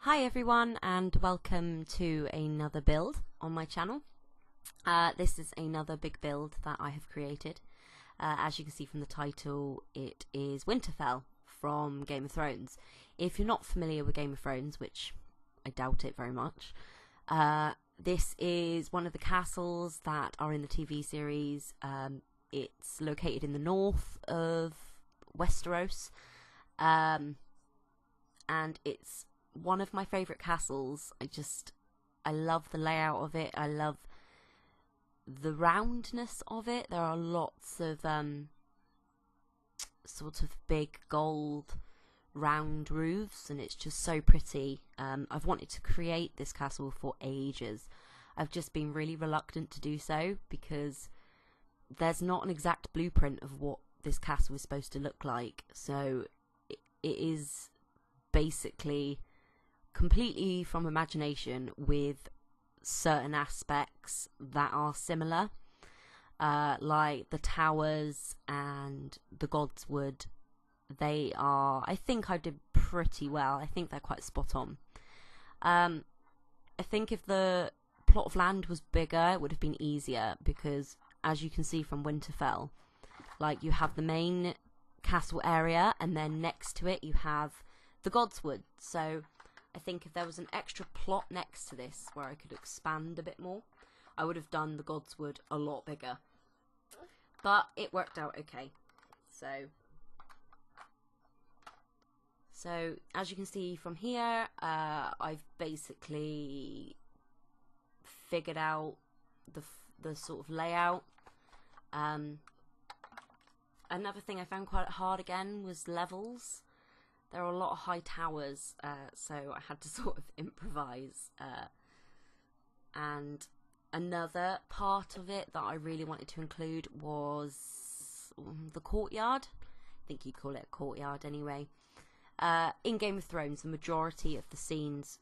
Hi everyone and welcome to another build on my channel. This is another big build that I have created. As you can see from the title, it is Winterfell from Game of Thrones. If you're not familiar with Game of Thrones, which I doubt it very much, this is one of the castles that are in the TV series. It's located in the north of Westeros, and it's one of my favourite castles. I love the layout of it. I love the roundness of it. There are lots of sort of big gold round roofs, and it's just so pretty. I've wanted to create this castle for ages. I've just been really reluctant to do so because there's not an exact blueprint of what this castle is supposed to look like. So it is basically completely from imagination, with certain aspects that are similar, like the towers and the Godswood. They are, I think I did pretty well. I think they're quite spot on. I think if the plot of land was bigger, it would have been easier, because as you can see from Winterfell, like, you have the main castle area and then next to it you have the Godswood. So I think if there was an extra plot next to this where I could expand a bit more, I would have done the Godswood a lot bigger. But it worked out okay. So as you can see from here, I've basically figured out the sort of layout. Another thing I found quite hard again was levels. There are a lot of high towers, so I had to sort of improvise. And another part of it that I really wanted to include was the courtyard. I think you call it a courtyard anyway. In Game of Thrones, the majority of the scenes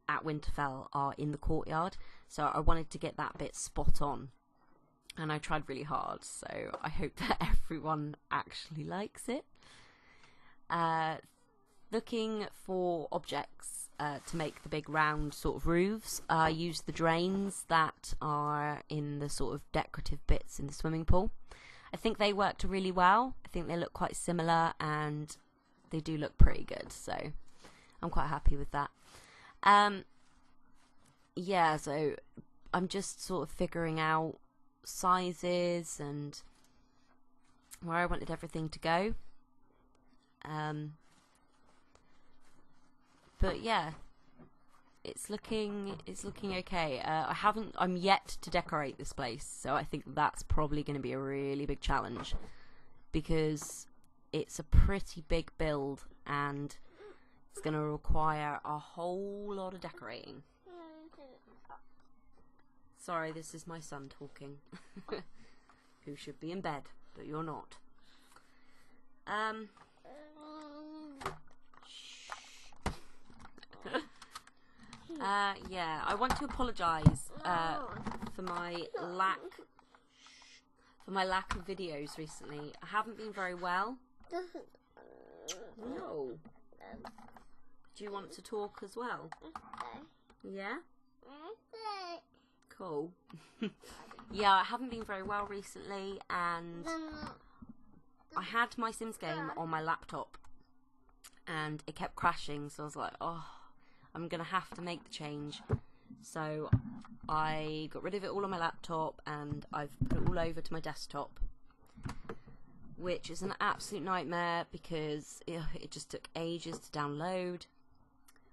at Winterfell are in the courtyard, so I wanted to get that bit spot on. And I tried really hard, so I hope that everyone actually likes it. Looking for objects to make the big round sort of roofs. I used the drains that are in the sort of decorative bits in the swimming pool. I think they worked really well. I think they look quite similar and they do look pretty good, so I'm quite happy with that. Yeah, so I'm just sort of figuring out sizes and where I wanted everything to go. But yeah, it's looking okay. I'm yet to decorate this place, so I think that's probably going to be a really big challenge, because it's a pretty big build and it's going to require a whole lot of decorating. Sorry, this is my son talking, who should be in bed, but you're not. Yeah, I want to apologise for my lack of videos recently. I haven't been very well. No. Do you want to talk as well? Yeah? Cool. Yeah, I haven't been very well recently, and I had my Sims game on my laptop and it kept crashing, so I was like, oh, I'm gonna have to make the change. So I got rid of it all on my laptop and I've put it all over to my desktop, which is an absolute nightmare because it just took ages to download.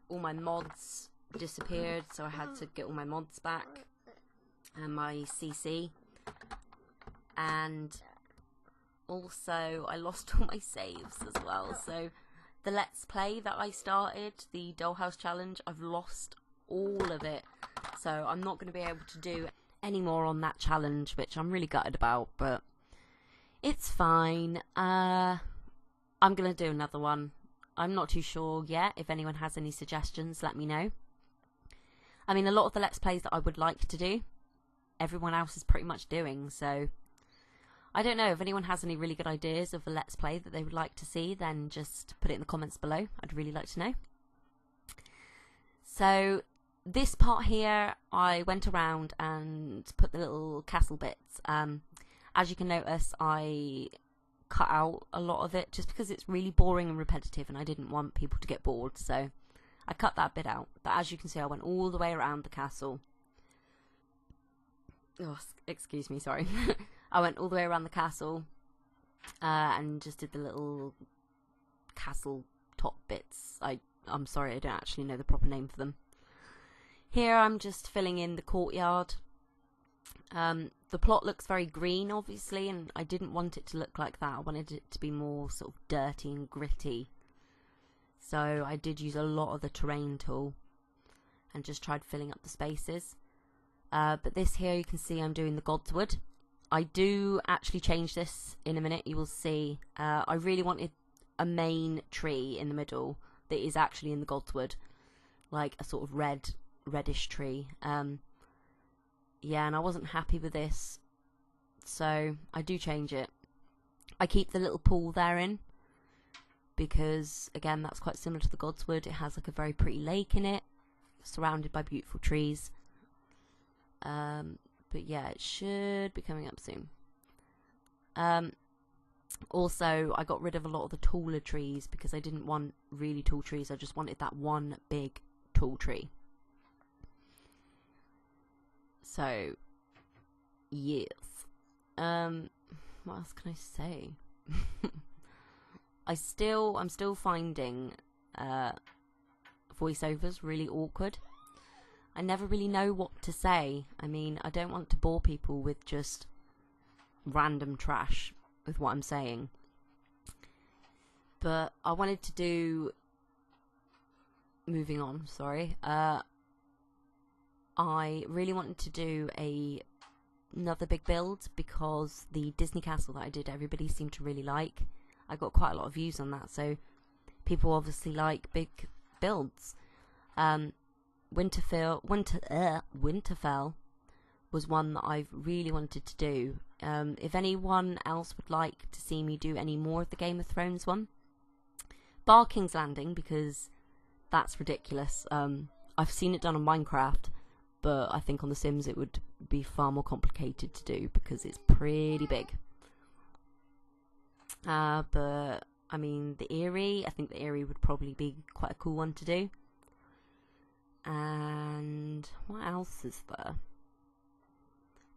All my mods disappeared, so I had to get all my mods back and my CC, and also I lost all my saves as well. So the Let's Play that I started, the Dollhouse Challenge, I've lost all of it, so I'm not going to be able to do any more on that challenge, which I'm really gutted about, but it's fine. I'm going to do another one. I'm not too sure yet. If anyone has any suggestions, let me know. I mean, a lot of the Let's Plays that I would like to do, everyone else is pretty much doing, so I don't know. If anyone has any really good ideas of a Let's Play that they would like to see, then just put it in the comments below. I'd really like to know. So this part here, I went around and put the little castle bits. As you can notice, I cut out a lot of it just because it's really boring and repetitive, and I didn't want people to get bored, so I cut that bit out. But as you can see, I went all the way around the castle. Oh, excuse me, sorry. I went all the way around the castle and just did the little castle top bits. I'm sorry, I don't actually know the proper name for them. Here I'm just filling in the courtyard. The plot looks very green, obviously, and I didn't want it to look like that. I wanted it to be more sort of dirty and gritty. So I did use a lot of the terrain tool and just tried filling up the spaces. But this here, you can see I'm doing the Godswood. I do actually change this in a minute, you will see. I really wanted a main tree in the middle that is actually in the Godswood, like a sort of reddish tree. Yeah, and I wasn't happy with this, so I do change it. I keep the little pool therein because, again, that's quite similar to the Godswood. It has like a very pretty lake in it, surrounded by beautiful trees. But yeah, it should be coming up soon. Also, I got rid of a lot of the taller trees because I didn't want really tall trees. I just wanted that one big tall tree. So, yes. What else can I say? I'm still finding voiceovers really awkward. I never really know what to say. I mean, I don't want to bore people with just random trash with what I'm saying. But I wanted to do... Moving on, sorry. I really wanted to do another big build because the Disney castle that I did, everybody seemed to really like. I got quite a lot of views on that, so people obviously like big builds. Winterfell was one that I've really wanted to do. If anyone else would like to see me do any more of the Game of Thrones one, bar King's Landing, because that's ridiculous. I've seen it done on Minecraft, but I think on The Sims it would be far more complicated to do because it's pretty big. But I mean, I think the Eyrie would probably be quite a cool one to do. And what else is there?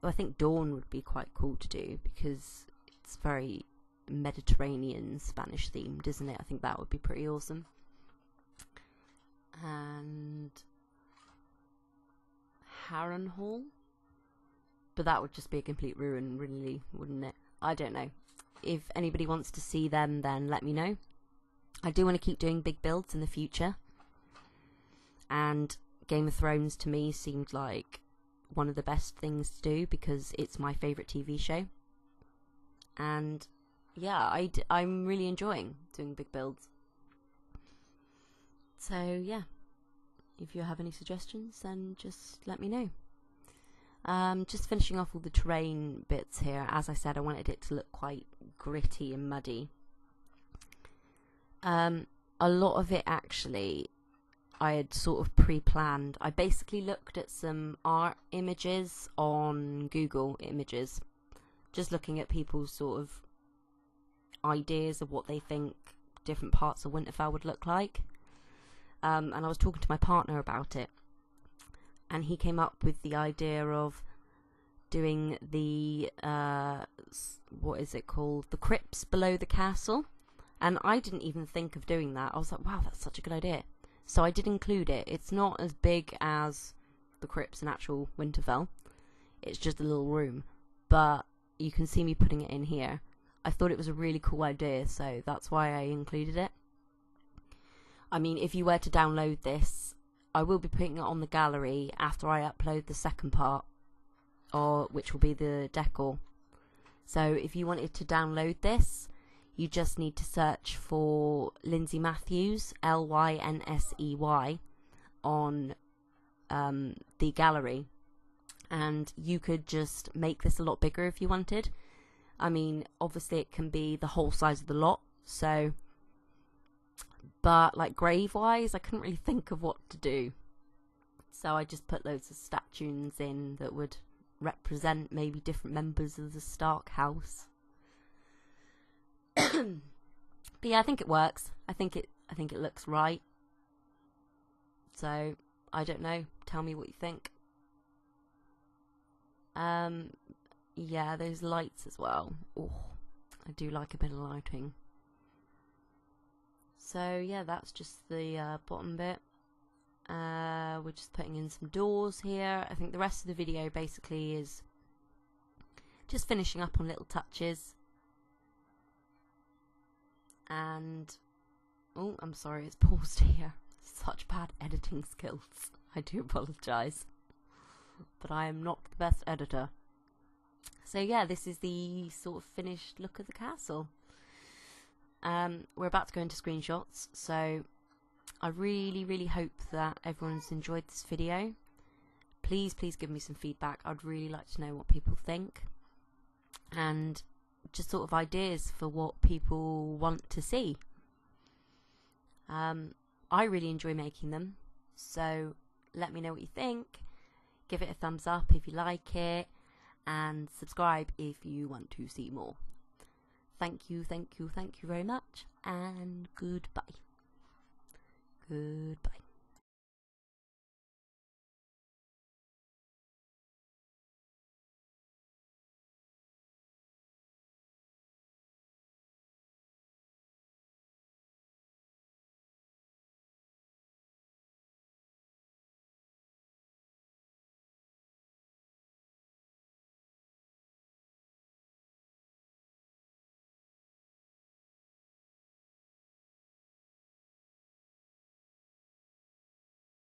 Well, I think Dawn would be quite cool to do because it's very Mediterranean Spanish themed, isn't it? I think that would be pretty awesome. And Harrenhal, but that would just be a complete ruin, really, wouldn't it? I don't know. If anybody wants to see them, then let me know. I do want to keep doing big builds in the future, and Game of Thrones to me seemed like one of the best things to do because it's my favourite TV show, and yeah, I'm really enjoying doing big builds. So yeah, if you have any suggestions, then just let me know. Just finishing off all the terrain bits here. As I said, I wanted it to look quite gritty and muddy. A lot of it actually I had sort of pre-planned. I basically looked at some art images on Google Images, just looking at people's sort of ideas of what they think different parts of Winterfell would look like. And I was talking to my partner about it, and he came up with the idea of doing the what is it called, the crypts below the castle. And I didn't even think of doing that. I was like, wow, that's such a good idea. So I did include it. It's not as big as the crypts in actual Winterfell. It's just a little room, but you can see me putting it in here. I thought it was a really cool idea, so that's why I included it. I mean, if you were to download this, I will be putting it on the gallery after I upload the second part, which will be the decor. So if you wanted to download this, you just need to search for Lynsey Matthews, Lynsey, on the gallery, and you could just make this a lot bigger if you wanted. I mean, obviously it can be the whole size of the lot, so, but like grave wise, I couldn't really think of what to do. So I just put loads of statues in that would represent maybe different members of the Stark house. But yeah, I think it works. I think it looks right. So I don't know. Tell me what you think. Yeah, those lights as well. Oh, I do like a bit of lighting. So yeah, that's just the bottom bit. We're just putting in some doors here. I think the rest of the video basically is just finishing up on little touches. And oh, I'm sorry, it's paused here. Such bad editing skills. I do apologise, but I am not the best editor. So yeah, this is the sort of finished look of the castle. We're about to go into screenshots, so I really hope that everyone's enjoyed this video. Please give me some feedback. I'd really like to know what people think, and just sort of ideas for what people want to see. I really enjoy making them, so let me know what you think. Give it a thumbs up if you like it, and subscribe if you want to see more. Thank you very much, and goodbye. Goodbye.